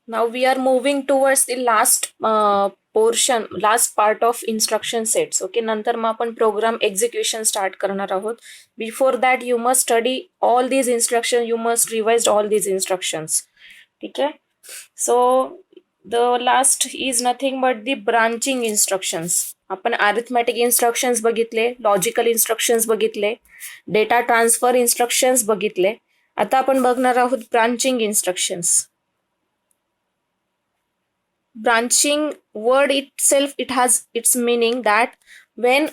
Now we are moving towards the last portion, last part of instruction sets. Okay, नंतर मग आपण program execution start करणार आहोत. Before that, you must study all these instructions. You must revise all these instructions. ठीक आहे. So the last is nothing but the branching instructions. आपण arithmetic instructions बघितले, logical instructions बघितले, data transfer instructions बघितले. आता आपण बघणार आहोत branching instructions. Branching word itself, it has its meaning that when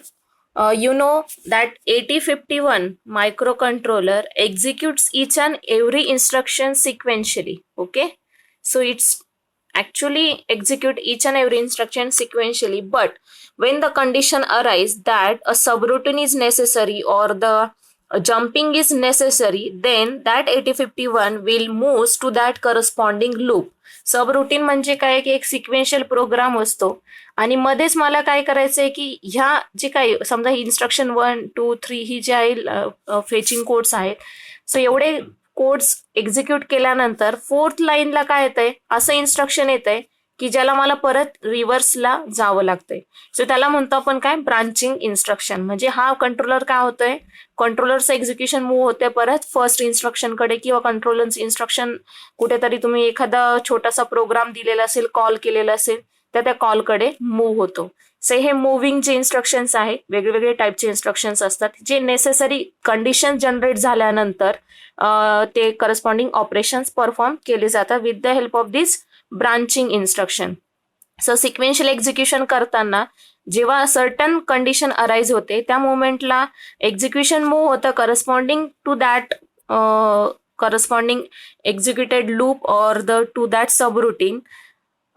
you know that 8051 microcontroller executes each and every instruction sequentially. Okay, so it's actually execute each and every instruction sequentially, but when the condition arise that a subroutine is necessary or the jumping is necessary, then that 8051 will move to that corresponding loop. Sub routine म्हणजे काय की एक sequential programme असतो आणि मध्येच मला काय करायचंय की ह्या जे काही समजा इन्स्ट्रक्शन 1, 2, 3 ही जे आहे फेचिंग कोड्स आहेत, सो एवढे कोड्स एक्झिक्यूट केल्यानंतर फोर्थ लाईनला काय येतंय, असं इन्स्ट्रक्शन येतंय की ज्याला मला परत रिव्हर्सला जावं लागतंय. सो त्याला म्हणतो आपण काय, ब्रांचिंग इन्स्ट्रक्शन. म्हणजे हा कंट्रोलर काय होतोय, कंट्रोलरचं एक्झिक्युशन मूव्ह होते परत फर्स्ट इन्स्ट्रक्शनकडे, किंवा कंट्रोलरचं इन्स्ट्रक्शन कुठेतरी तुम्ही एखादा छोटासा प्रोग्राम दिलेला असेल, कॉल केलेला असेल, तर त्या कॉलकडे मूव्ह होतो. सो हे मुव्हिंग जे इन्स्ट्रक्शन्स आहेत, वेगवेगळे टाईपचे इन्स्ट्रक्शन्स असतात जे नेसेसरी कंडिशन जनरेट झाल्यानंतर ते करस्पॉन्डिंग ऑपरेशन्स परफॉर्म केले जातात with the help of this branching instruction. So sequential execution करताना जेव्हा सर्टन कंडिशन अराइज होते त्या मोमेंटला एक्झिक्युशन मूव्ह होतं corresponding to that corresponding executed loop or the to that subroutine.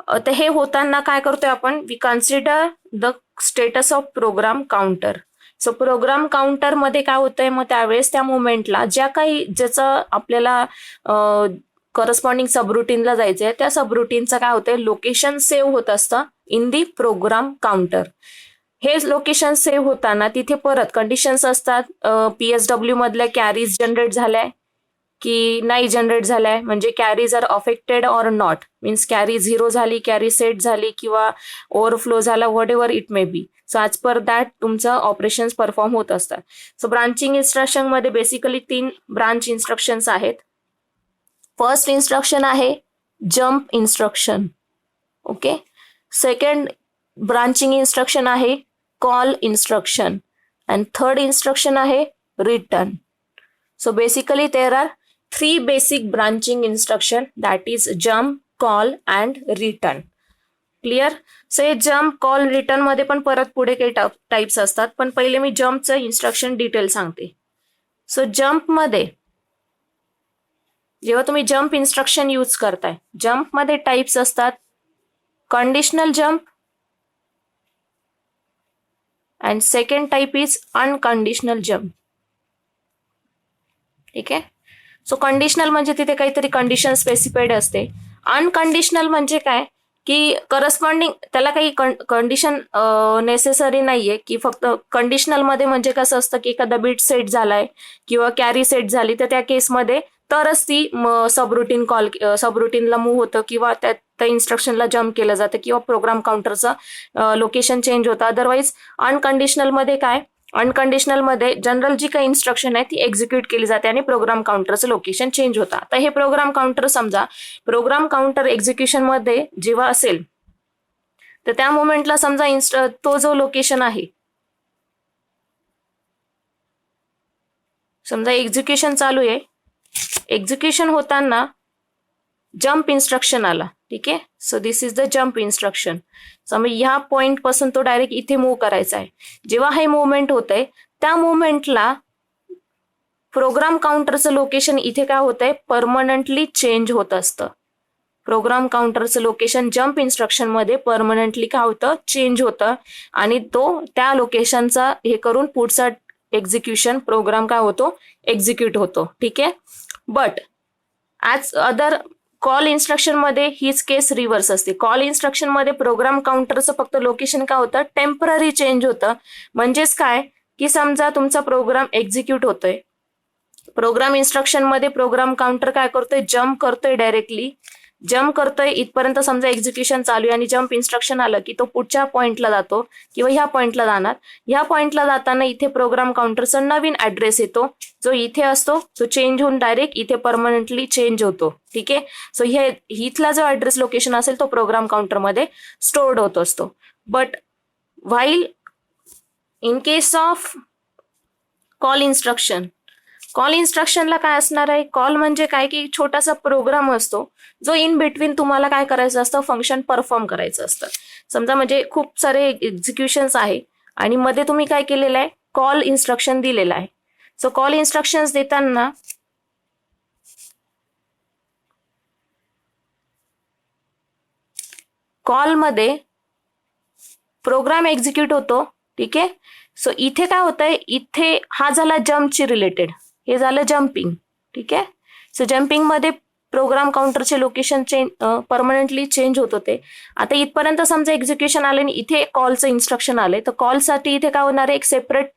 तर हे होताना काय करतोय आपण, we consider the status of program counter. So program counter मध्ये काय होतंय, मग त्यावेळेस त्या मोमेंटला ज्या काही ज्याचं आपल्याला करस्पॉन्डिंग सबरुटीनला जायचंय त्या सबरुटीनचं काय होतंय, लोकेशन सेव्ह होत असतं इन दी प्रोग्राम काउंटर. हे लोकेशन सेव्ह होताना तिथे परत कंडिशन्स असतात, PSW मधल्या कॅरीज जनरेट झाल्याय की नाही जनरेट झालाय, म्हणजे carries are affected or not, means carry 0 झाली, कॅरी सेट झाली किंवा ओव्हरफ्लो झाला, whatever it may be. So as per that तुमचं ऑपरेशन्स परफॉर्म होत असतात. सो ब्रांचिंग इन्स्ट्रक्शन मध्ये बेसिकली 3 ब्रांच इन्स्ट्रक्शन्स आहेत. फर्स्ट इन्स्ट्रक्शन आहे jump instruction. Okay, second branching instruction आहे call instruction, and third instruction आहे return. So basically there are 3 basic branching instruction, that is jump, call and return. Clear? So हे jump, call, return मध्ये पण परत पुढे काही types असतात, पण पहिले मी जम्पचं इन्स्ट्रक्शन डिटेल सांगते. सो जम्प मध्ये जेव्हा तुम्ही जम्प इन्स्ट्रक्शन यूज करताय, जम्प मध्ये टाइप्स असतात conditional jump and second type is unconditional jump. ठीक आहे. सो कंडिशनल म्हणजे तिथे काहीतरी कंडिशन स्पेसिफाईड असते. अनकंडिशनल म्हणजे काय की करस्पॉन्डिंग त्याला काही कंडिशन नेसेसरी नाहीये, की फक्त कंडिशनल मध्ये म्हणजे कसं असतं की एखादा बीट सेट झालाय किंवा कॅरी सेट झाली तर त्या केसमध्ये तरच ती सबरुटीनला मूव्ह होतं किंवा त्या इन्स्ट्रक्शनला जम्प केलं जातं किंवा प्रोग्राम काउंटरचं लोकेशन चेंज होतं. अदरवाईज अनकंडिशनल मध्ये काय, अनकंडिशनल मध्ये जनरल जी काही इन्स्ट्रक्शन आहे ती एक्झिक्यूट केली जाते आणि प्रोग्राम काउंटरचं लोकेशन चेंज होतं. आता हे प्रोग्राम काउंटर समजा प्रोग्राम काउंटर एक्झिक्युशन मध्ये जेव्हा असेल तर त्या मोमेंटला समजा तो जो लोकेशन आहे, समजा एक्झिक्युशन चालू आहे, एक्झिक्युशन होताना जम्प इन्स्ट्रक्शन आला. ठीक आहे. So this is the jump instruction. समज ह्या पॉइंट पासून तो डायरेक्ट इथे मूव्ह करायचा आहे. जेव्हा हे मुवमेंट होतंय त्या मुवमेंटला प्रोग्राम काउंटरचं लोकेशन इथे काय होतंय, परमनंटली चेंज होत असतं. प्रोग्राम काउंटरचं लोकेशन जम्प इन्स्ट्रक्शन मध्ये परमनंटली काय होतं, चेंज होतं आणि तो त्या लोकेशनचा हे करून पुढचा एक्झिक्युशन प्रोग्राम काय होतो, एक्झिक्यूट होतो. ठीक आहे. But as other call instruction मध्ये हीच केस रिव्हर्स असते. कॉल इन्स्ट्रक्शन मध्ये प्रोग्राम काउंटरचं फक्त लोकेशन काय होतं, टेम्पररी चेंज होतं. म्हणजेच काय की समजा तुमचा प्रोग्राम एक्झिक्यूट होतोय, प्रोग्राम इन्स्ट्रक्शन मध्ये प्रोग्राम काउंटर काय करतोय, जम्प करतोय डायरेक्टली जम्प करतोय इथपर्यंत समजा एक्झिक्युशन चालू आहे आणि जम्प इन्स्ट्रक्शन आलं की तो पुढच्या पॉइंटला जातो किंवा ह्या पॉइंटला जाणार. ह्या पॉइंटला जाताना इथे प्रोग्राम काउंटरचा नवीन ऍड्रेस येतो, जो इथे असतो तो चेंज होऊन डायरेक्ट इथे परमनंटली चेंज होतो. ठीक आहे. सो हे इथला जो ऍड्रेस लोकेशन असेल तो प्रोग्राम काउंटरमध्ये स्टोर्ड होत असतो. But while in case of call इन्स्ट्रक्शनला काय असणार आहे, कॉल म्हणजे काय की छोटासा प्रोग्राम असतो जो इन बिटवीन तुम्हाला काय करायचं असतं, फंक्शन परफॉर्म करायचं असतं. समजा म्हणजे खूप सारे एक्झिक्युशन्स आहे आणि मध्ये तुम्ही काय केलेलं आहे, कॉल इन्स्ट्रक्शन दिलेलं आहे. सो कॉल इन्स्ट्रक्शन्स देताना कॉलमध्ये प्रोग्राम एक्झिक्यूट होतो. ठीक आहे. सो इथे काय होतंय, इथे हा झाला जम्पची रिलेटेड, हे झालं जम्पिंग. ठीक आहे. सो जम्पिंग मध्ये प्रोग्राम काउंटरचे लोकेशन परमनंटली चेंज होत होते. आता इथपर्यंत समजा एक्झिक्युशन आले आणि इथे कॉलचं इन्स्ट्रक्शन आले, तर कॉलसाठी इथे काय होणार आहे, एक सेपरेट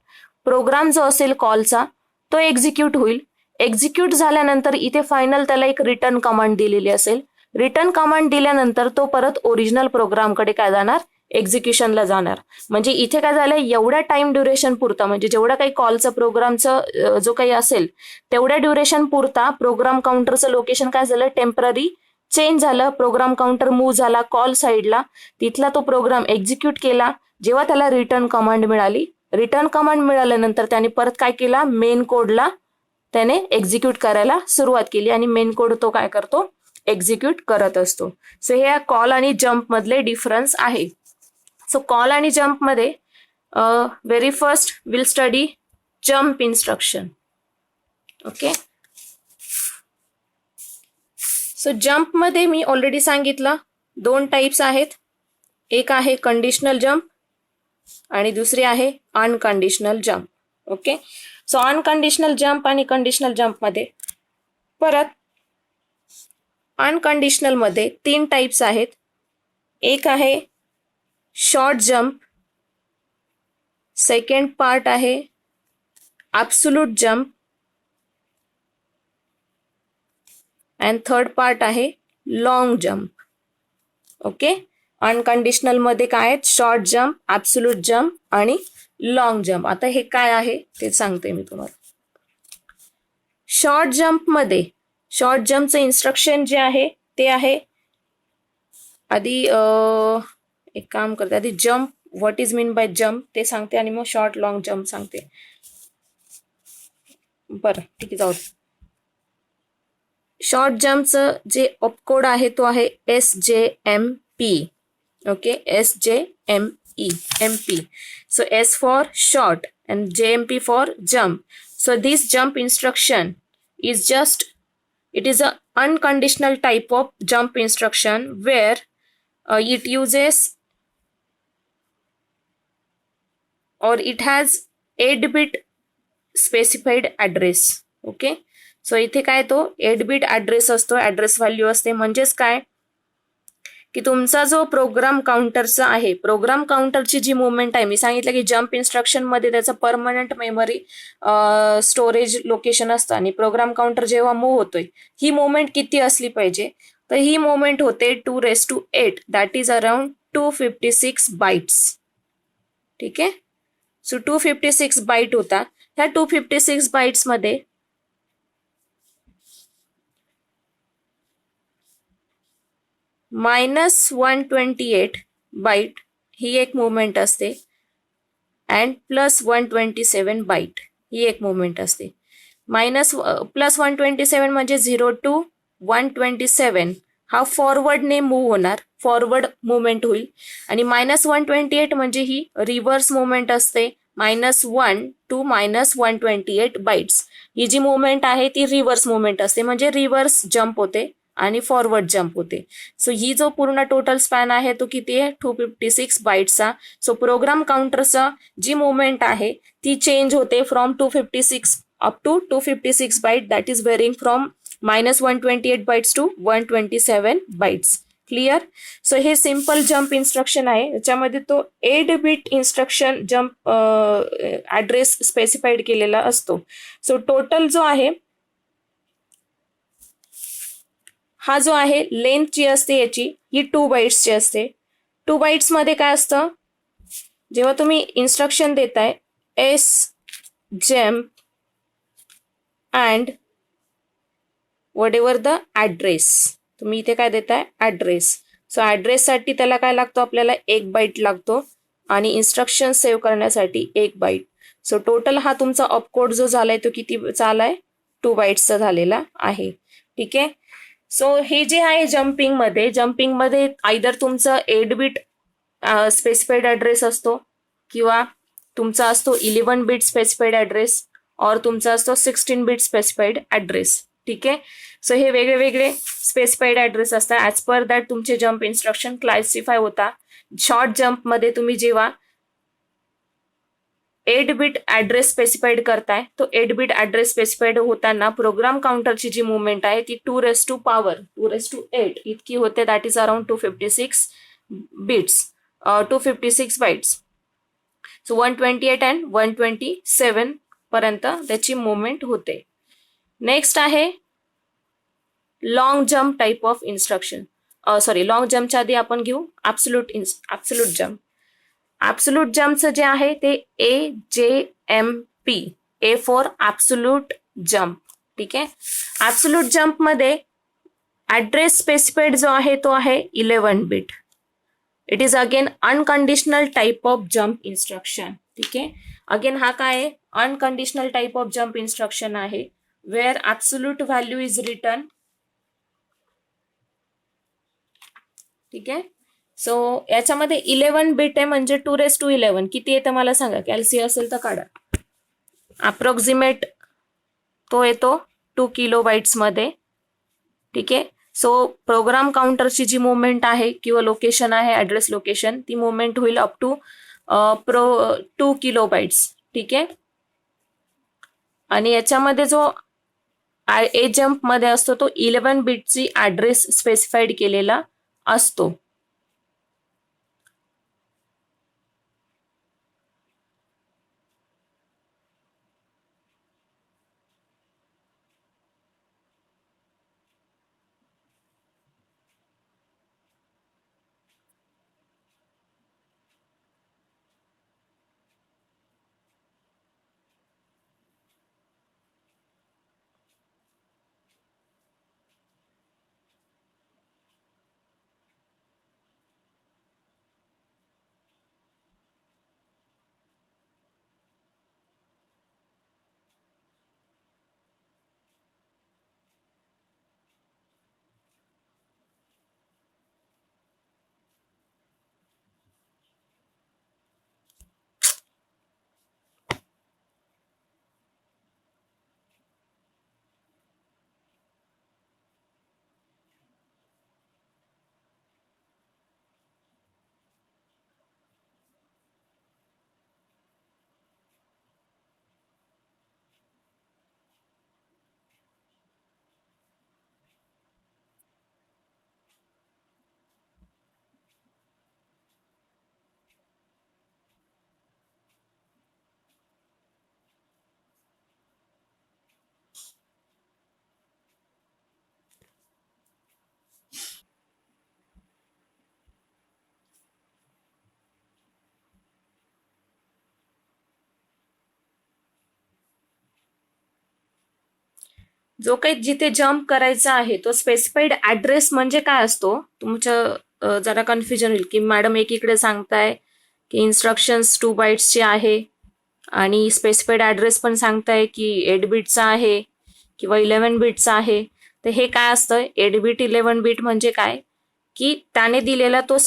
प्रोग्राम जो असेल कॉलचा तो एक्झिक्यूट होईल. एक्झिक्यूट झाल्यानंतर इथे फायनल त्याला एक रिटर्न कमांड दिलेली असेल. रिटर्न कमांड दिल्यानंतर तो परत ओरिजिनल प्रोग्रामकडे काय जाणार, एक्झिक्युशनला जाणार. म्हणजे इथे काय झालं, एवढ्या टाइम ड्युरेशन पुरता म्हणजे जेवढा काही कॉलचं प्रोग्रामचं जो काही असेल तेवढ्या ड्युरेशन पुरता प्रोग्राम काउंटरचं लोकेशन काय झालं, टेम्पररी चेंज झालं. प्रोग्राम काउंटर मूव्ह झाला कॉल साईडला, तिथला तो प्रोग्राम एक्झिक्यूट केला. जेव्हा त्याला रिटर्न कमांड मिळाली, रिटर्न कमांड मिळाल्यानंतर त्याने परत काय केला, मेन कोडला त्याने एक्झिक्यूट करायला सुरुवात केली आणि मेन कोड तो काय करतो, एक्झिक्यूट करत असतो. सो हे कॉल आणि जम्प मधले डिफरन्स आहे. सो कॉल आणि जम्प मध्ये very first will study jump instruction. Okay. So jump मध्ये मी ऑलरेडी सांगितलं 2 टाइप्स आहेत. एक आहे कंडिशनल जम्प आणि दुसरी आहे unconditional jump. Okay. So unconditional jump आणि कंडिशनल जम्प मध्ये परत अनकंडिशनल मध्ये 3 टाइप्स आहेत. एक आहे शॉर्ट जम्प, सेकंड पार्ट आहे absolute jump and third part आहे लॉंग जम्प. ओके. अनकंडिशनल मध्ये काय आहेत, शॉर्ट जम्प, ॲब्सोल्यूट जम्प आणि लॉंग जम्प. आता हे काय आहे ते सांगते मी तुम्हाला. शॉर्ट जम्प मध्ये शॉर्ट जम्पचं इन्स्ट्रक्शन जे आहे ते आहे, आधी एक काम करते, आधी jump what is mean by jump ते सांगते आणि मग शॉर्ट लॉंग जम्प सांगते. बरं ठीक आहे, जाऊ. शॉर्ट जम्पचं जे ऑपकोड आहे तो आहे SJMP. Okay. SJMP. So S for short and JMP for jump. So this jump instruction is it is a unconditional type of jump instruction where it uses or it has 8-bit specified address. Okay. So इथे काय तो 8-bit address असतो, address value असते. म्हणजेच काय की तुमचा जो प्रोग्राम काउंटरचा आहे, प्रोग्राम काउंटरची जी मुवमेंट आहे, मी सांगितलं की जम्प इन्स्ट्रक्शन मध्ये त्याचं परमनंट मेमरी स्टोरेज लोकेशन असतं आणि प्रोग्राम काउंटर जेव्हा मूव्ह होतोय ही मुवमेंट किती असली पाहिजे, तर ही मुवमेंट होते 2⁸, दॅट इज अराउंड 256 बाईट्स. ठीक आहे. सो 256 बाईट होता. ह्या 256 बाईट्स मध्ये -128 बाईट ही एक मुवमेंट असते अँड +127 बाईट ही एक मुवमेंट असते. +127 म्हणजे 0 to 127 हा फॉरवर्डने मूव्ह होणार, फॉरवर्ड मुवमेंट होईल. आणि -128 म्हणजे ही रिव्हर्स मुवमेंट असते. -1 to -128 बाईट्स ही जी मुवमेंट आहे ती रिव्हर्स मुवमेंट असते, म्हणजे रिव्हर्स जम्प होते आणि फॉरवर्ड जम्प होते. सो ही जो पूर्ण टोटल स्पॅन आहे तो किती आहे, 256 बाईट्सचा. सो प्रोग्राम काउंटरचा जी मुवमेंट आहे ती चेंज होते from 256 up to 256 byte, that is varying from -128 bytes to 127 bytes. Clear. So हे सिम्पल जम्प इन्स्ट्रक्शन आहे, याच्यामध्ये तो 8-bit instruction jump address specified केलेला असतो. सो टोटल जो आहे हा जो आहे लेंथ जी असते याची ही 2 बाईट्सची असते. 2 बाईट्समध्ये काय असतं, जेव्हा तुम्ही इन्स्ट्रक्शन देताय S jump and whatever the address, तुम्ही इथे काय देताय ॲड्रेस. सो ॲड्रेससाठी त्याला काय लागतो, आपल्याला 1 बाईट लागतो आणि इन्स्ट्रक्शन सेव्ह करण्यासाठी 1 बाईट. सो टोटल हा तुमचा अपकोड जो झालाय तो किती झालाय, 2 बाईट्सचा झालेला आहे. ठीक आहे. सो हे जे आहे जम्पिंगमध्ये आयदर तुमचं 8 बिट स्पेसिफाईड ॲड्रेस असतो किंवा तुमचा असतो 11 बिट स्पेसिफाईड ॲड्रेस और तुमचा असतो 16 बिट स्पेसिफाईड ॲड्रेस. ठीक आहे. सो हे वेगळे वेगळे स्पेसिफाईड ॲड्रेस असतात. ॲज पर दॅट तुमचे जम्प इन्स्ट्रक्शन क्लासिफाय होता. शॉर्ट जम्पमध्ये तुम्ही जेव्हा 8 बिट ॲड्रेस स्पेसिफाईड करताय, तो 8 बिट ॲड्रेस स्पेसिफाईड होताना प्रोग्राम काउंटरची जी मुवमेंट आहे ती 2⁸ इतकी होते. That is around 256 bits, 256 bytes. So 128 and 127 पर्यंत त्याची मुवमेंट होते. नेक्स्ट आहे long jump type of instruction. Long जम्पच्या आधी आपण घेऊ ॲब्सोल्यूट जम्प. ॲब्सोल्यूट जम्पचं जे आहे ते AJMP, A for absolute jump. ठीक आहे. ॲब्सोल्यूट जम्पमध्ये ॲड्रेस स्पेसिफाईड जो आहे तो आहे 11 bit. It is again unconditional type of jump instruction. ठीक आहे. अगेन हा काय आहे, unconditional type of jump instruction आहे, where absolute value is return. ठीक आहे. सो याच्यामध्ये 11 बिट आहे म्हणजे 2⁻11 किती येतं मला सांगा, कॅल्सी असेल तर काढा. अप्रॉक्सिमेट तो येतो 2 किलोबाईट्समध्ये. ठीक आहे. सो प्रोग्राम काउंटरची जी मुवमेंट आहे किंवा लोकेशन आहे, ॲड्रेस लोकेशन, ती मुवमेंट होईल अप टू 2 किलोबाईट्स. ठीक आहे. आणि याच्यामध्ये जो ए जम्पमध्ये असतो तो 11 बिटची ॲड्रेस स्पेसिफाईड केलेला असतो. जो काही जिथे जम्प करायचा आहे तो स्पेसिफाईड ॲड्रेस म्हणजे काय असतो, तुमचं जरा कन्फ्युजन होईल की मॅडम एकीकडे सांगताय की इन्स्ट्रक्शन्स 2 बाईट्सचे आहे आणि स्पेसिफाईड ॲड्रेस पण सांगताय की 8 बिटचा आहे किंवा 11 बिटचा आहे. तर हे काय असतं, 8 बिट 11 बिट म्हणजे काय की त्याने दिलेला तो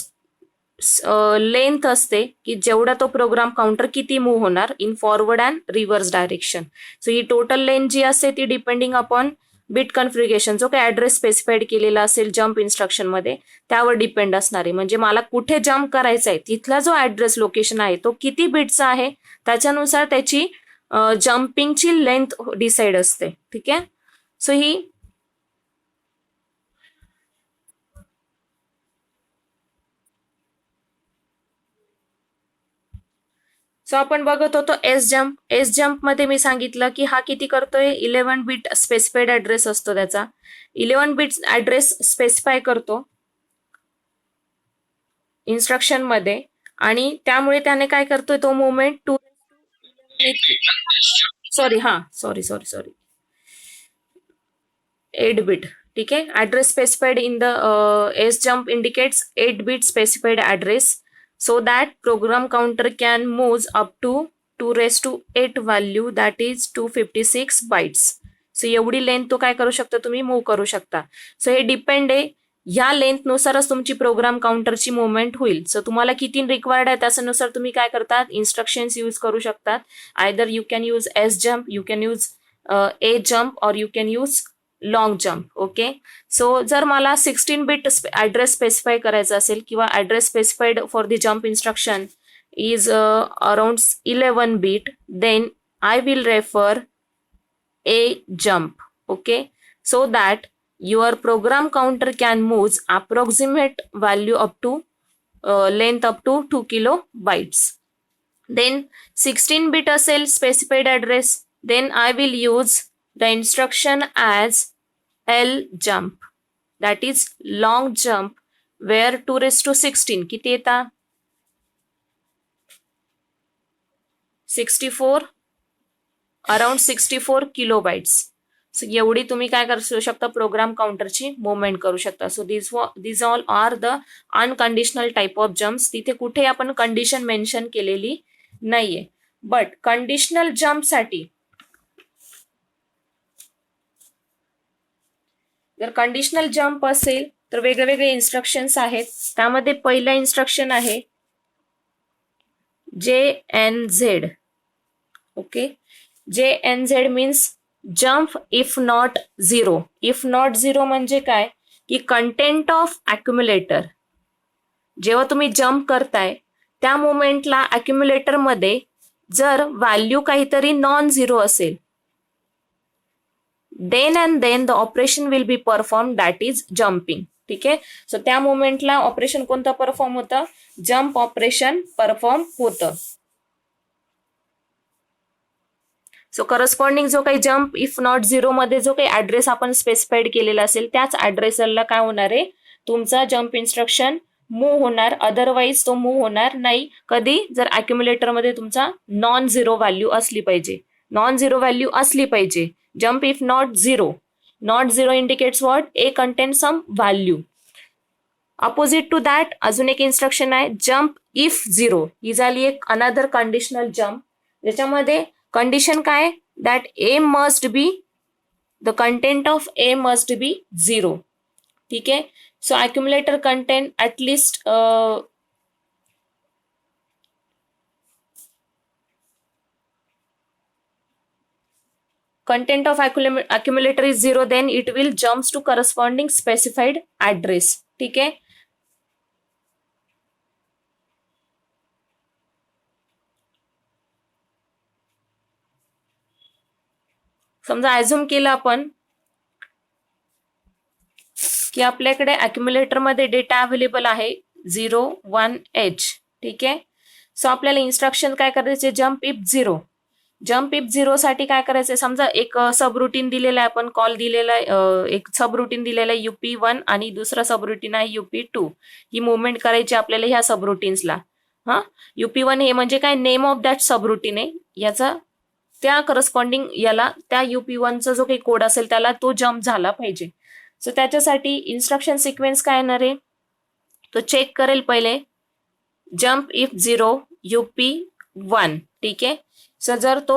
लेंथ असते की जेवढा तो प्रोग्राम काउंटर किती मूव्ह होणार in forward and reverse direction. So ही टोटल लेंथ जी असते ती डिपेंडिंग अपॉन बिट कन्फिगरेशन, जो काही ॲड्रेस स्पेसिफाईड केलेला असेल जम्प इन्स्ट्रक्शनमध्ये त्यावर डिपेंड असणार आहे. म्हणजे मला कुठे जम्प करायचा आहे तिथला जो ॲड्रेस लोकेशन आहे तो किती बिटचा आहे त्याच्यानुसार त्याची जम्पिंगची लेंथ डिसाईड असते. ठीक आहे. सो ही सो आपण बघत होतो एस जम्प. एस जम्प मध्ये मी सांगितलं की हा किती करतोय, 11 बिट स्पेसिफाईड ऍड्रेस असतो त्याचा. 11 बिट ऍड्रेस स्पेसिफाय करतो इन्स्ट्रक्शन मध्ये, आणि त्यामुळे त्याने काय करतोय तो मुवमेंट 8 बिट. ठीक आहे. Address specified in the S jump indicates 8 bit specified address so that program counter can move up to 2⁸ value, that is 256 bytes. So एवढी लेंथ तो काय करू शकता, तुम्ही मूव्ह करू शकता. सो हे डिपेंड आहे, ह्या लेंथनुसारच तुमची प्रोग्राम काउंटरची मुवमेंट होईल. सो तुम्हाला किती रिक्वायर्ड आहे त्याच्यानुसार तुम्ही काय करतात, इन्स्ट्रक्शन्स यूज करू शकतात. Either you can use S jump, you can use a jump, और you can use long jump. Okay. So जर मला 16 बिट ऍड्रेस स्पेसिफाय करायचा असेल, किंवा address specified for the jump instruction is around 11 bit, then I will refer a jump. Okay. So that your program counter can move approximate value up to length up to 2 kilobytes. Then 16 bit असेल specified address, then I will use the instruction as L jump, that is long jump, where 2⁻16 किती येतात, 64, around 64 kilobytes. So एवढी तुम्ही काय करू शकता, programme काउंटरची movement करू शकता. So this all are the unconditional type of jumps. तिथे कुठे आपण कंडिशन मेन्शन केलेली नाहीये. बट कंडिशनल जम्प साठी जर कंडिशनल जम्प असेल तर वेगवेगळे इन्स्ट्रक्शन्स आहेत. त्यामध्ये पहिलं इन्स्ट्रक्शन आहे JNZ. Okay. JNZ means jump if not zero. If not zero म्हणजे काय, की कंटेंट ऑफ अक्युम्युलेटर, जेव्हा तुम्ही जम्प करताय त्या मोमेंटला अक्युम्युलेटर मध्ये जर व्हॅल्यू काहीतरी नॉन झिरो असेल, then and then the operation will be performed, that is jumping. ठीक आहे. सो त्या मोमेंटला ऑपरेशन कोणतं परफॉर्म होतं, जम्प ऑपरेशन परफॉर्म होतं. सो करस्पॉन्डिंग जो काही जम्प इफ नॉट झिरो मध्ये जो काही ऍड्रेस आपण स्पेसिफाईड केलेला असेल त्याच ऍड्रेसला काय होणार आहे, तुमचा जम्प इन्स्ट्रक्शन मूव्ह होणार. अदरवाईज तो मूव्ह होणार नाही. कधी, जर अक्युम्युलेटर मध्ये तुमचा नॉन झिरो व्हॅल्यू असली पाहिजे. नॉन झिरो व्हॅल्यू असली पाहिजे. Jump if not zero. Not zero indicates what, a contain some value. Opposite to that अजून एक इन्स्ट्रक्शन आहे जम्प इफ झिरो. ही झाली एक अनदर कंडिशनल जम्प, ज्याच्यामध्ये कंडिशन काय, that A must be, the content of A must be zero. ठीक आहे. So accumulator contain at least content of accumulator is 0, then it will jumps to corresponding specified address. ठीक आहे. समजा ऍझ्युम केलं आपण की आपल्याकडे अक्युम्युलेटर मध्ये डेटा अवेलेबल आहे 01H. ठीक आहे. सो आपल्याला इन्स्ट्रक्शन काय करायचे, jump if zero. Jump if zero साठी काय करायचंय, समजा एक सब रुटीन दिलेला आहे, आपण कॉल दिलेला आहे, एक सब रुटीन दिलेला आहे UP1 आणि दुसरा सब रुटीन आहे UP2. ही मुवमेंट करायची आपल्याला ह्या सब रुटीन्सला. हा, UP1 हे म्हणजे काय, name of that sub routine आहे. याचा त्या करस्पॉन्डिंग याला त्या UP1चा जो काही कोड असेल त्याला तो जम्प झाला पाहिजे. सो त्याच्यासाठी इन्स्ट्रक्शन सिक्वेन्स काय येणार आहे, तो चेक करेल पहिले जम्प इफ झिरो UP1. ठीक आहे. सो जर तो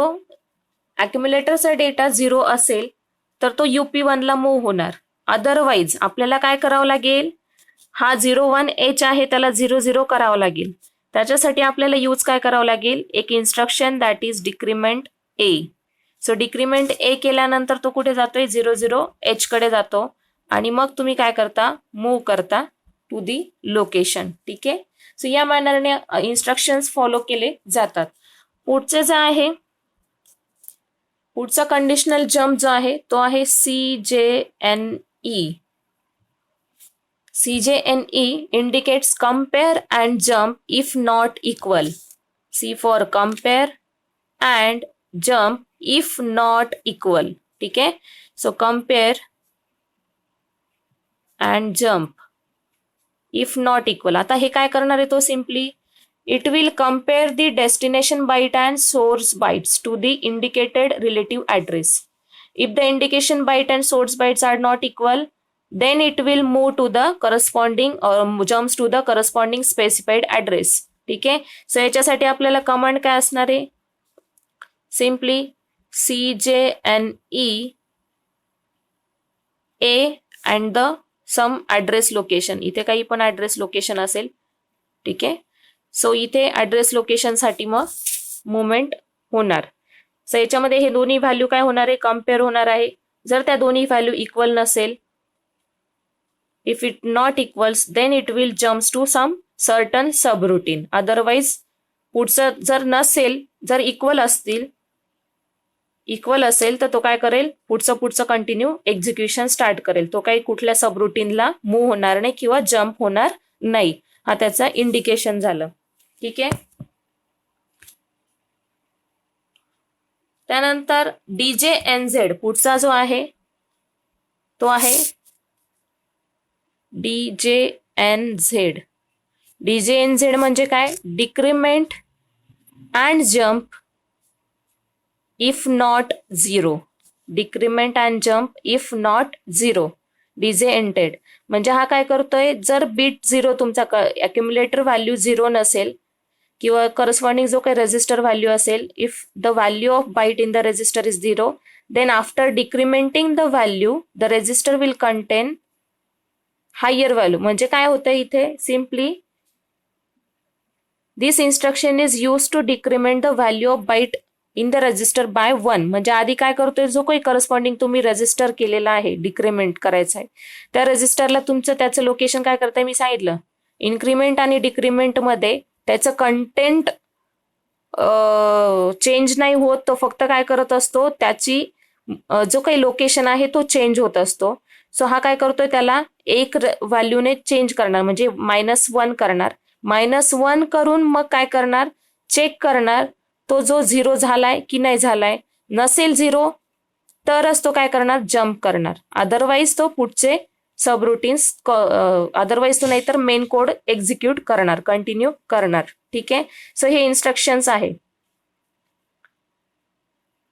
अक्युम्युलेटरचा डेटा झिरो असेल तर तो UP1 ला मूव्ह होणार. अदरवाईज आपल्याला काय करावं लागेल, हा 01H आहे त्याला 00 करावं लागेल. त्याच्यासाठी आपल्याला यूज काय करावं लागेल, एक instruction that is decrement A. So decrement A केल्यानंतर तो कुठे जातोय, 00H कडे जातो, आणि मग तुम्ही काय करता, मूव्ह करता टू दी लोकेशन. ठीक आहे. सो या मॅनरने इन्स्ट्रक्शन्स फॉलो केले जातात. पुढचे जे आहे, पुढचा कंडिशनल जम्प जो आहे तो आहे CJNE. CJNE indicates compare and jump if not equal. C for compare and jump if not equal. ठीक आहे. So compare and jump if not equal. आता हे काय करणार आहे तो simply it will compare the destination byte and source bytes to the indicated relative address. If the indication byte and source bytes are not equal, then it will move to the corresponding or jumps to the corresponding specified address. ठीक आहे. So याच्यासाठी आपल्याला command काय असणार आहे simply CJNE A and the some address location. इथे काही पण ऍड्रेस लोकेशन असेल. ठीक आहे. सो इथे ऍड्रेस लोकेशन साठी मग मुवमेंट होणार. सो याच्यामध्ये हे दोन्ही व्हॅल्यू काय होणार आहे कम्पेअर होणार आहे. जर त्या दोन्ही व्हॅल्यू इक्वल नसेल if it not equals then it will jumps to some certain subroutine. Otherwise पुढचं जर नसेल जर इक्वल असेल तर तो काय करेल पुढचं कंटिन्यू एक्झिक्युशन स्टार्ट करेल. तो काही कुठल्या सबरुटीनला मूव्ह होणार नाही किंवा जम्प होणार नाही. हा त्याचा इंडिकेशन झालं. ठीक आहे. त्यानंतर DJNZ पुढचा जो आहे तो आहे DJNZ म्हणजे काय decrement and jump if not zero. Decrement and jump if not zero. DJNZ म्हणजे हा काय करतोय जर बीट 0 तुमचा अक्युम्युलेटर व्हॅल्यू 0 नसेल किंवा करस्पॉन्डिंग जो काही रजिस्टर व्हॅल्यू असेल if the value of byte in the register is 0 then after decrementing the value the register will contain higher value. म्हणजे काय होतंय इथे simply this instruction is use to decrement the value of byte in the register by 1. म्हणजे आधी काय करतोय जो काही करस्पॉन्डिंग तुम्ही रजिस्टर केलेला आहे डिक्रिमेंट करायचा आहे त्या रजिस्टरला तुमचं त्याचं लोकेशन काय करताय मी सांगितलं. इन्क्रीमेंट आणि डिक्रिमेंट मध्ये त्याचं कंटेंट चेंज नाही होत. तो फक्त काय करत असतो त्याची जो काही लोकेशन आहे तो चेंज होत असतो. सो हा काय करतोय त्याला एक व्हॅल्यूने चेंज करणार म्हणजे -1 करणार. -1 करून मग काय करणार चेक करणार तो जो 0 झालाय की नाही झालाय. नसेल 0 तरच तो काय करणार जम्प करणार. अदरवाईज तो पुढचे सबरुटीन्स अदरवाईज तो नाहीतर मेन कोड एक्झिक्यूट करणार कंटिन्यू करणार. ठीक आहे. सो हे इन्स्ट्रक्शन्स आहे.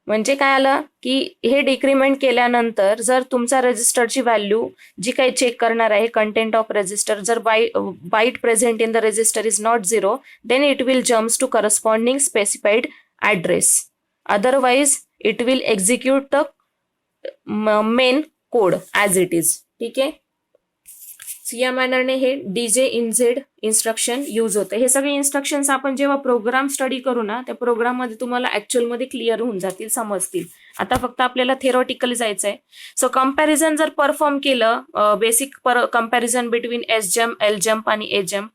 म्हणजे काय आलं की हे डिक्रिमेंट केल्यानंतर जर तुमचा रजिस्टरची व्हॅल्यू जी काही चेक करणार आहे कंटेंट ऑफ रजिस्टर जर byte present in the register is not 0 then it will jumps to corresponding specified address. Otherwise it will execute the main code as it is. ठीक आहे. या मॅनरने हे DJNZ इन्स्ट्रक्शन यूज होते. हे सगळे instructions आपण जेव्हा प्रोग्राम स्टडी करू ना त्या प्रोग्राम मध्ये तुम्हाला ऍक्च्युअल मध्ये क्लिअर होऊन जातील समजतील. आता फक्त आपल्याला थेरॉटिकली जायचं आहे. सो कम्पॅरिझन जर परफॉर्म केलं basic comparison between SJump, LJump आणि AJump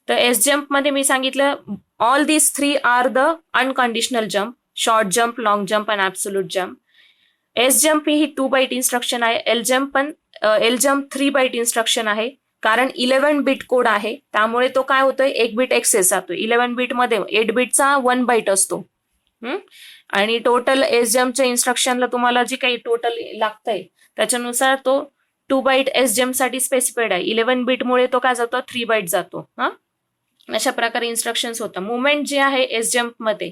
तर SJump मध्ये मी सांगितलं all these 3 are the unconditional jump short jump long jump and absolute jump. SJump ही 2 बाईट इन्स्ट्रक्शन आहे. LJump 3 बाईट इन्स्ट्रक्शन आहे कारण 11 बिट कोड आहे त्यामुळे तो काय होतोय 1 बिट एक्सेस जातोय. 11 बिट मध्ये 8 बिटचा 1 बाईट असतो. आणि टोटल SJumpच्या इन्स्ट्रक्शनला तुम्हाला जे काही टोटल लागतंय त्याच्यानुसार तो 2 बाईट SJump साठी स्पेसिफाईड आहे. 11 बिटमुळे तो काय जातो 3 बाईट जातो. अशा प्रकारे इन्स्ट्रक्शन्स होता. मुवमेंट जे आहे SJump मध्ये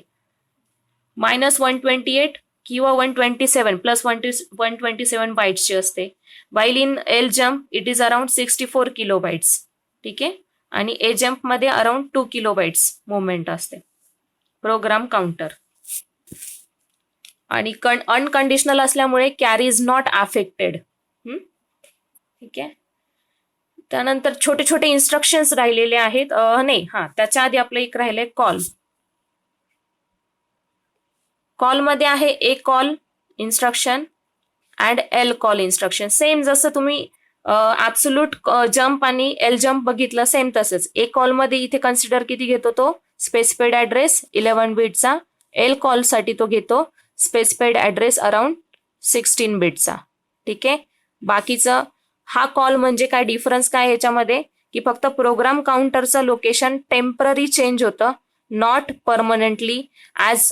-128 किंवा 127 प्लस 127 बाईट्सची असते. While in LJump it is around 64 kilobytes. ठीक आहे. आणि AJump मध्ये अराउंड 2 किलोबाइट्स मुवमेंट असते. प्रोग्राम काउंटर आणि अनकंडिशनल असल्यामुळे कॅरी इज नॉट अफेक्टेड. ठीक आहे. त्यानंतर छोटे छोटे इन्स्ट्रक्शन्स राहिलेले आहेत. त्याच्या आधी आपलं एक राहिलंय कॉल. कॉल मध्ये आहे A call instruction and L call instruction. Same जसं तुम्ही ऍब्सोल्यूट जम्प आणि LJump बघितलं सेम तसंच. ए कॉल मध्ये इथे कन्सिडर किती घेतो तो स्पेसिफाईड ऍड्रेस 11 बिटचा. L कॉल साठी तो घेतो स्पेसिफाईड ऍड्रेस अराउंड 16 बिटचा. ठीक आहे. बाकीचं हा कॉल म्हणजे काय डिफरन्स काय ह्याच्यामध्ये की फक्त प्रोग्राम काउंटरचं लोकेशन टेम्पररी चेंज होतं not permanently as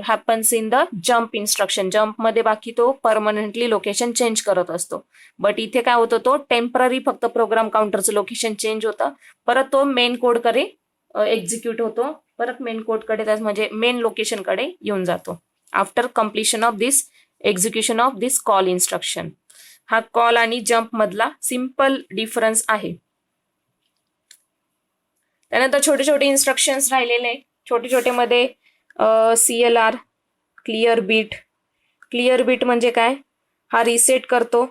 happens in the jump instruction. जम्पमध्ये बाकी तो परमनंटली लोकेशन चेंज करत असतो, बट इथे काय होतं, तो टेम्पररी फक्त प्रोग्राम काउंटरचं लोकेशन चेंज होतं, परत तो मेन कोडकडे एक्झिक्यूट होतो, परत मेन कोडकडे म्हणजे मेन लोकेशनकडे येऊन जातो after completion of this execution of this call instruction. हा कॉल आणि जम्प मधला सिंपल डिफरन्स आहे. त्यानंतर छोटे छोटे इन्स्ट्रक्शन्स राहिलेले. छोटे छोटे मध्ये CLR clear bit. Clear bit म्हणजे काय, हा रिसेट करतो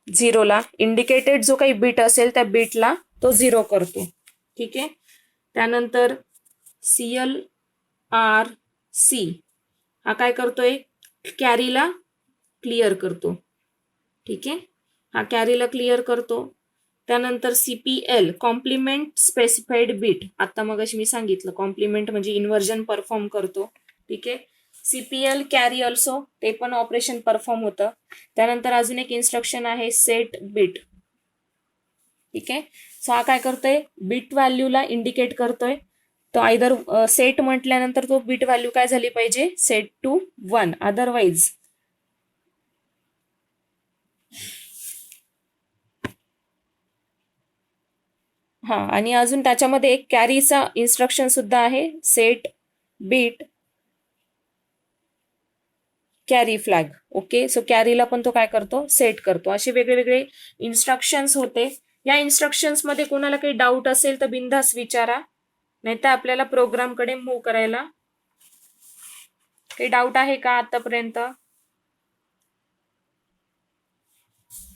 झिरोला. इंडिकेटेड जो काही बीट असेल त्या बीटला तो झिरो करतो. ठीक आहे. त्यानंतर CLRC हा काय करतोय, कॅरीला क्लिअर करतो. ठीक आहे, हा कॅरीला क्लिअर करतो. त्यानंतर CPL कॉम्प्लिमेंट स्पेसिफाईड बीट. आता मगाशी मी सांगितलं कॉम्प्लिमेंट म्हणजे इन्व्हर्जन परफॉर्म करतो. ठीक आहे. CPL कॅरी ऑल्सो ते पण ऑपरेशन परफॉर्म होतं. त्यानंतर अजून एक इन्स्ट्रक्शन आहे सेट बीट. ठीक आहे. सो हा काय करतोय, बीट व्हॅल्यूला इंडिकेट करतोय. तो आयदर सेट म्हटल्यानंतर तो बीट व्हॅल्यू काय झाली पाहिजे, सेट टू 1, अदरवाईज हा. आणि अजून त्याच्यामध्ये एक कॅरीचा इन्स्ट्रक्शन सुद्धा आहे, set bit carry flag. Okay. So कॅरीला पण तो काय करतो, सेट करतो. असे वेगळे वेगळे इन्स्ट्रक्शन्स होते. या इन्स्ट्रक्शन्स मध्ये कोणाला काही डाऊट असेल तर बिनधास्त विचारा, नाहीतर आपल्याला प्रोग्रामकडे मूव्ह करायला. काही डाऊट आहे का आतापर्यंत?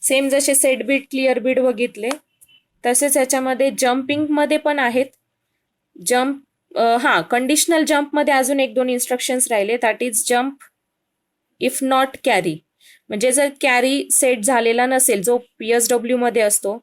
सेम जसे सेट बीट क्लिअर बीट बघितले तसेच याच्यामध्ये जम्पिंग मध्ये पण आहेत. जम्प हा कंडिशनल जम्प मध्ये अजून एक दोन इन्स्ट्रक्शन्स राहिले, that is jump if not carry. म्हणजे जर कॅरी सेट झालेला नसेल, जो PSW मध्ये असतो,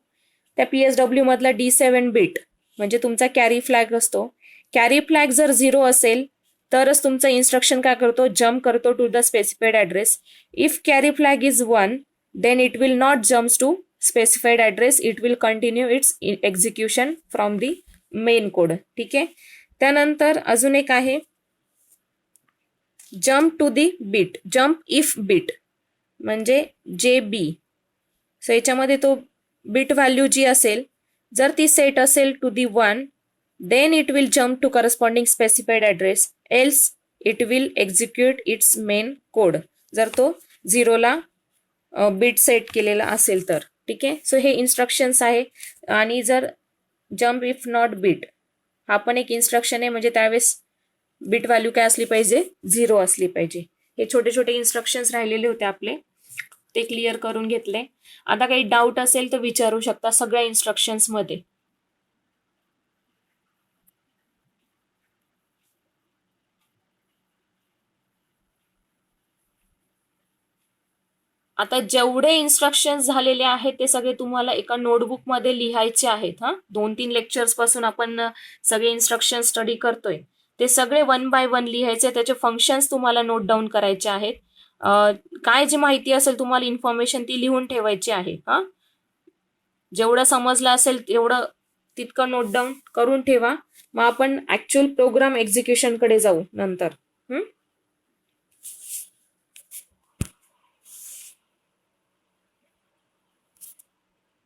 त्या PSW मधला D7 बीट म्हणजे तुमचा कॅरी फ्लॅग असतो. कॅरी फ्लॅग जर 0 असेल तरच तुमचा इन्स्ट्रक्शन काय करतो, जम्प करतो to the specified address. If carry flag is 1 then it will not jump to specified address, it will continue its execution from the main code. ठीक आहे. त्यानंतर अजून एक आहे jump to the bit, jump if bit म्हणजे JB. So याच्यामध्ये तो bit value जी असेल जर ती सेट असेल to the 1 then it will jump to corresponding specified address, else it will execute its main code. जर तो 0ला बीट सेट केलेला असेल तर. ठीक आहे. सो हे इन्स्ट्रक्शन्स आहे. आणि जर जम्प इफ नॉट बीट हा पण एक इन्स्ट्रक्शन आहे, म्हणजे त्यावेळेस बीट व्हॅल्यू काय असली पाहिजे, 0 असली पाहिजे. हे छोटे छोटे इन्स्ट्रक्शन्स राहिलेले होते आपले, ते क्लिअर करून घेतले. आता काही डाऊट असेल तर विचारू शकता सगळ्या इन्स्ट्रक्शन्स मध्ये. आता जेवढे इन्स्ट्रक्शन्स झालेले आहेत ते सगळे तुम्हाला एका नोटबुक मध्ये लिहायचे आहेत. हा 2-3 लेक्चर्स पासून आपण सगळे इन्स्ट्रक्शन स्टडी करतोय, ते सगळे 1 बाय 1 लिहायचे. त्याचे फंक्शन्स तुम्हाला नोट डाऊन करायचे आहेत. काय जी माहिती असेल तुम्हाला इन्फॉर्मेशन ती लिहून ठेवायची आहे. हा जेवढं समजलं असेल तेवढं तितकं नोट डाऊन करून ठेवा. मग आपण ऍक्च्युअल प्रोग्राम एक्झिक्युशन कडे जाऊ नंतर.